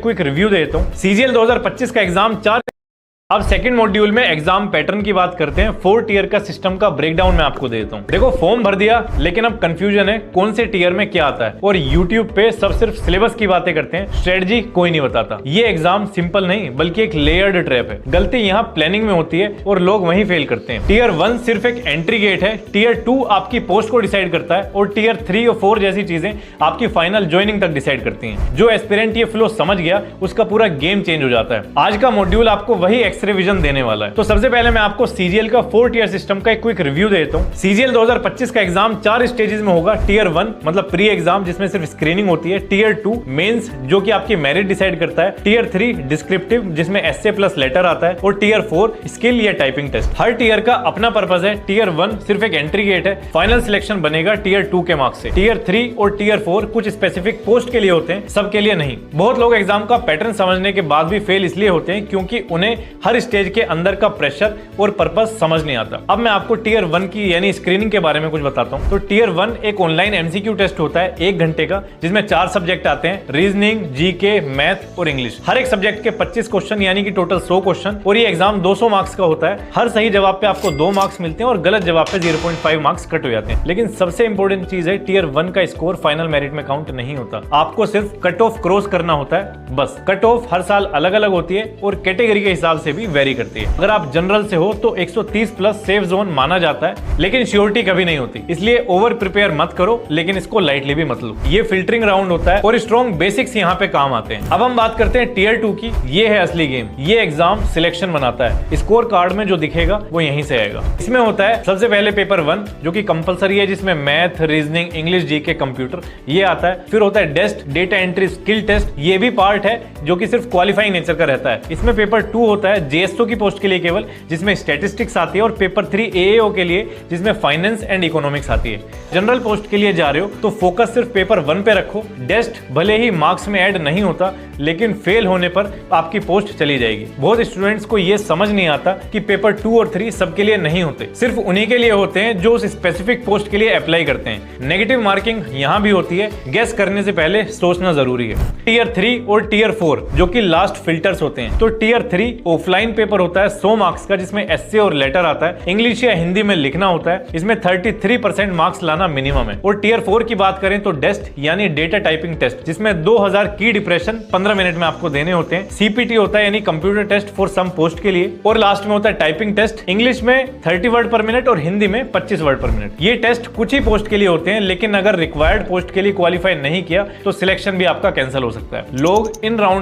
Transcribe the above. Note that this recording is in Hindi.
क्विक रिव्यू देता हूँ। सीजीएल 2025 का एग्जाम 4। अब सेकंड मॉड्यूल में एग्जाम पैटर्न की बात करते हैं। 4 टीयर का सिस्टम का ब्रेकडाउन मैं आपको देता हूं। देखो, फॉर्म भर दिया, लेकिन अब कंफ्यूजन है कौन से टीयर में क्या आता है, और यूट्यूब पे सब सिर्फ सिलेबस की बातें करते हैं, स्ट्रेटजी कोई नहीं बताता। ये एग्जाम सिंपल नहीं बल्कि एक लेयर्ड ट्रैप है। गलती यहाँ प्लानिंग में होती है और लोग वहीं फेल करते हैं। टीयर 1 सिर्फ एक एंट्री गेट है, टीयर 2 आपकी पोस्ट को डिसाइड करता है, और टीयर 3 और 4 जैसी चीजें आपकी फाइनल ज्वाइनिंग तक डिसाइड करती हैं। जो एस्पिरेंट ये फ्लो समझ गया उसका पूरा गेम चेंज हो जाता है। आज का मॉड्यूल आपको वही एक्सरे विजन देने वाला है। तो सबसे पहले मैं आपको सीजीएल का 4 टीयर सिस्टम का एक क्विक रिव्यू देता हूं। सीजीएल 2025 का एग्जाम 4 स्टेजेस में होगा। टीयर 1 मतलब प्री एग्जाम, जिसमें सिर्फ स्क्रीनिंग होती है। टीयर 2 मेंस, जो कि आपकी मेरिट डिसाइड करता है। टीयर 3 डिस्क्रिप्टिव, जिसमें एस्से प्लस लेटर आता है। और टीयर 4 स्किल या टाइपिंग टेस्ट। हर टीयर का अपना पर्पस है। टीयर 1 सिर्फ एक एंट्री गेट है, फाइनल सिलेक्शन बनेगा टीयर 2 के मार्क्स से। टीयर 3 और टीयर 4 कुछ स्पेसिफिक पोस्ट के लिए होते हैं, सबके लिए नहीं। बहुत लोग एग्जाम का पैटर्न समझने के बाद भी फेल इसलिए होते हैं क्योंकि उन्हें हर स्टेज के अंदर का प्रेशर और पर्पस समझ नहीं आता। अब मैं आपको टीयर 1 की यानी स्क्रीनिंग के बारे में कुछ बताता हूं। तो टीयर 1 एक ऑनलाइन एमसीक्यू टेस्ट होता है 1 घंटे का, जिसमें 4 सब्जेक्ट आते हैं, रीजनिंग, जीके, मैथ और इंग्लिश। हर एक सब्जेक्ट के 25 क्वेश्चन यानी कि टोटल 100 क्वेश्चन, और ये एग्जाम 200 मार्क्स का होता है। हर सही जवाब पे आपको 2 मार्क्स मिलते हैं और गलत जवाब पे 0.5 मार्क्स कट हो जाते हैं। लेकिन सबसे इंपॉर्टेंट चीज है, टीयर 1 का स्कोर फाइनल मेरिट में काउंट नहीं होता। आपको सिर्फ कट ऑफ क्रॉस करना होता है बस। कट ऑफ हर साल अलग अलग होती है और कैटेगरी के हिसाब से भी वेरी करती है। अगर आप जनरल से हो तो 130 प्लस सेफ जोन माना जाता है, लेकिन श्योरिटी कभी नहीं होती। इसलिए ओवर प्रिपेयर मत करो, लेकिन इसको लाइटली भी मत लो। ये फिल्टरिंग राउंड होता है और स्ट्रॉन्ग बेसिक्स यहाँ पे काम आते हैं। अब हम बात करते हैं टीयर 2 की। ये है असली गेम। ये एग्जाम सिलेक्शन बनाता है। स्कोर कार्ड में जो दिखेगा वो यहीं से आएगा। इसमें होता है सबसे पहले पेपर 1, जो कि कंपलसरी है, जिसमें math, reasoning, English, GK, computer ये आता है। फिर होता है डेस्ट, डेटा एंट्री, स्किल टेस्ट। ये भी पार्ट है जो कि सिर्फ क्वालिफाइंग नेचर का रहता है। इसमें पेपर 2 होता है जेएसओ की पोस्ट के लिए केवल, जिसमें स्टैटिस्टिक्स आती है, और पेपर 3 एएओ के लिए, जिसमें फाइनेंस एंड इकोनॉमिक्स आती है। जनरल पोस्ट के लिए जा रहे हो तो फोकस सिर्फ पेपर 1 पे रखो। डेस्ट भले ही मार्क्स में ऐड नहीं होता, लेकिन फेल होने पर आपकी पोस्ट चली जाएगी। बहुत स्टूडेंट्स को यह समझ नहीं आता कि पेपर 2 और 3 सबके लिए नहीं होते, सिर्फ उन्हीं के लिए होते हैं जो उस स्पेसिफिक पोस्ट के लिए अप्लाई करते हैं। नेगेटिव मार्किंग यहां भी होती है, गेस करने से पहले सोचना जरूरी है। टीयर 3 और टीयर 4 जो कि लास्ट फिल्टर्स होते हैं। तो टीयर 3 ऑफलाइन पेपर होता है 100 मार्क्स का, जिसमें एस्से और लेटर आता है। इंग्लिश या हिंदी में लिखना होता है। इसमें 33% मार्क्स लाना मिनिमम है। और टीयर 4 की बात करें तो डेस्ट यानी डेटा टाइपिंग टेस्ट, जिसमें 2000 की डिप्रेशन 15 मिनट में आपको देने होते हैं। सीपीटी होता है यानी computer test for some post के लिए। और लास्ट में होता है टाइपिंग टेस्ट। इंग्लिश में 30 वर्ड पर मिनट और हिंदी में 25 वर्ड पर मिनट। ये टेस्ट कुछ ही पोस्ट के लिए होते हैं, लेकिन अगर रिक्वायर्ड पोस्ट के लिए क्वालिफाई नहीं किया तो सिलेक्शन भी आपका कैंसिल हो सकता है। लोग इन राउंड